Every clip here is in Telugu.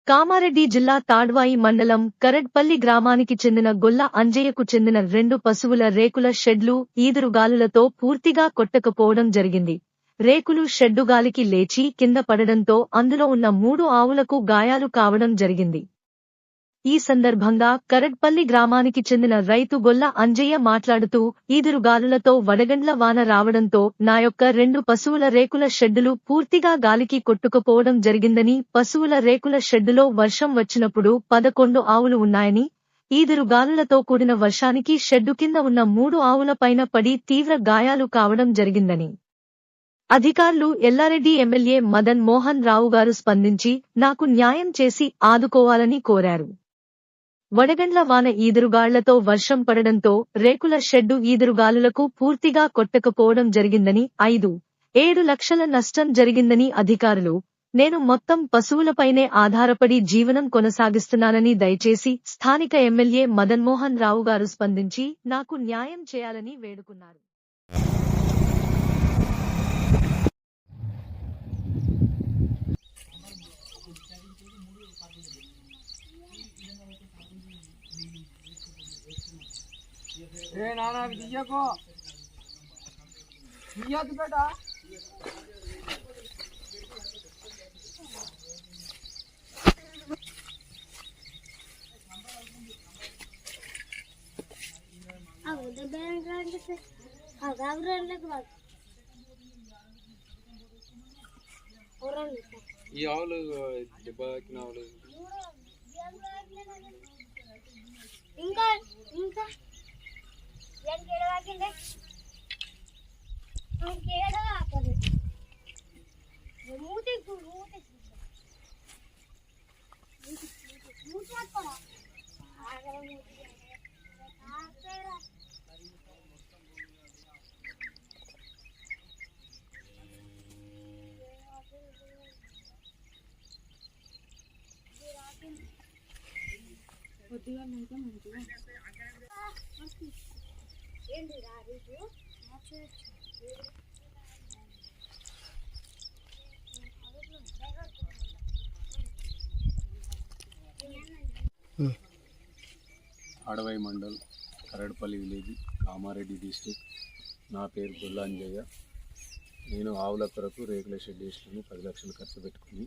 కామారెడ్డి జిల్లా తాడ్వాయి మండలం కరడ్పల్లి గ్రామానికి చెందిన గొల్ల అంజయ్యకు చెందిన 2 పశువుల రేకుల షెడ్లు ఈదురుగాలులతో పూర్తిగా కొట్టకపోవడం జరిగింది. రేకులు షెడ్డు గాలికి లేచి కింద పడడంతో అందులో ఉన్న 3 ఆవులకు గాయాలు కావడం జరిగింది. ఈ సందర్భంగా కరడ్పల్లి గ్రామానికి చెందిన రైతు గొల్ల అంజయ్య మాట్లాడుతూ, ఈదురుగాలులతో వడగండ్ల వాన రావడంతో నా యొక్క 2 పశువుల రేకుల షెడ్డులు పూర్తిగా గాలికి కొట్టుకుపోవడం జరిగిందని, పశువుల రేకుల షెడ్డులో వర్షం వచ్చినప్పుడు 11 ఆవులు ఉన్నాయని, ఈదురుగాలులతో కూడిన వర్షానికి షెడ్డు కింద ఉన్న 3 ఆవుల పైన పడి తీవ్ర గాయాలు కావడం జరిగిందని, అధికారులు ఎల్లారెడ్డి ఎమ్మెల్యే మదన్ మోహన్ రావు గారు స్పందించి నాకు న్యాయం చేసి ఆదుకోవాలని కోరారు. వడగండ్ల వాన ఈదురుగాళ్లతో వర్షం పడడంతో రేకుల షెడ్డు ఈదురుగాలులకు పూర్తిగా కొట్టకపోవడం జరిగిందని, 5-7 లక్షల నష్టం జరిగిందని అధికారులు, నేను మొత్తం పశువులపైనే ఆధారపడి జీవనం కొనసాగిస్తున్నానని దయచేసి స్థానిక ఎమ్మెల్యే మదన్మోహన్ రావు గారు స్పందించి నాకు న్యాయం చేయాలని వేడుకున్నారు. ఏ నానా దియ్యకో దియ్యదు బేటా అవద బేన్ రాండి సే అవగావరంలకు వాడు ఓరండి ఈ ఆవులు దెబ్బకిన ఆవులు ఇంకా ఏం కేడవాకిందే हम केड़ा कर मूते मूते मत पड़ा आगे मूते तेरा కొద్దిగా ఇంకా మంచిగా ఏంటి రాదు తాడ్వాయి మండల్ కరడ్పల్లి విలేజ్ కామారెడ్డి డిస్ట్రిక్ట్. నా పేరు గొల్ల అంజయ్య. నేను ఆవుల కొరకు రేకుల షెడ్ వేసుకుని 10 లక్షలు ఖర్చు పెట్టుకుని,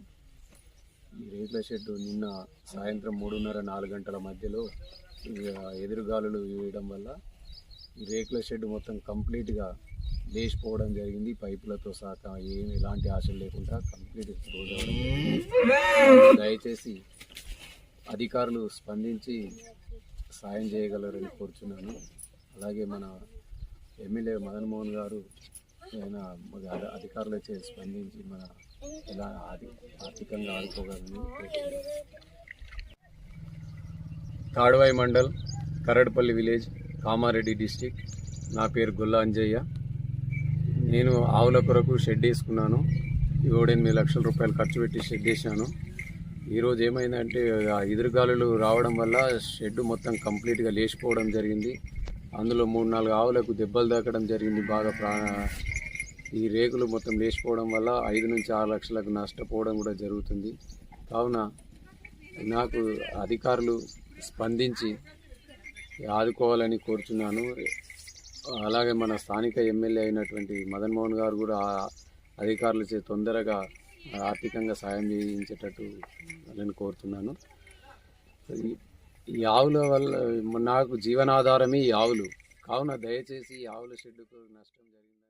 ఈ రేకుల షెడ్ నిన్న సాయంత్రం 3:30-4 గంటల మధ్యలో ఎదురుగాలులు వేయడం వల్ల ఈ రేకుల షెడ్ మొత్తం కంప్లీట్గా లేచిపోవడం జరిగింది. పైపులతో సహా ఎలాంటి ఆశలు లేకుండా కంప్లీట్ క్లోజ్ అవ్వడం జరిగింది. దయచేసి అధికారులు స్పందించి సాయం చేయగలరని కోరుచున్నాను. అలాగే మన ఎమ్మెల్యే మదన్ మోహన్ గారు అధికారులు వచ్చి స్పందించి మన ఎలా ఆర్థికంగా ఆదుకోగలని కోరుచున్నాను. Tadvai mandal Karadpalli village Kamareddy district. నా పేరు గొల్ల అంజయ్య. నేను ఆవుల కొరకు షెడ్ వేసుకున్నాను. 7-8 లక్షల రూపాయలు ఖర్చు పెట్టి షెడ్ వేసాను. ఈరోజు ఏమైందంటే ఎదురుగాలులు రావడం వల్ల షెడ్ మొత్తం కంప్లీట్గా లేచిపోవడం జరిగింది. అందులో 3-4 ఆవులకు దెబ్బలు తాకడం జరిగింది. బాగా ఈ రేకులు మొత్తం లేచిపోవడం వల్ల 5-6 లక్షలకు నష్టపోవడం కూడా జరుగుతుంది. కావున నాకు అధికారులు స్పందించి ఆదుకోవాలని కోరుచున్నాను. అలాగే మన స్థానిక ఎమ్మెల్యే అయినటువంటి మదన్ మోహన్ గారు కూడా అధికారులచే తొందరగా ఆర్థికంగా సాయం చేయించేటట్టు వాళ్ళని కోరుతున్నాను. ఈ ఆవుల వల్ల నాకు జీవనాధారమే ఈ ఆవులు. కావున దయచేసి ఈ ఆవుల షెడ్డుకు నష్టం జరిగింది.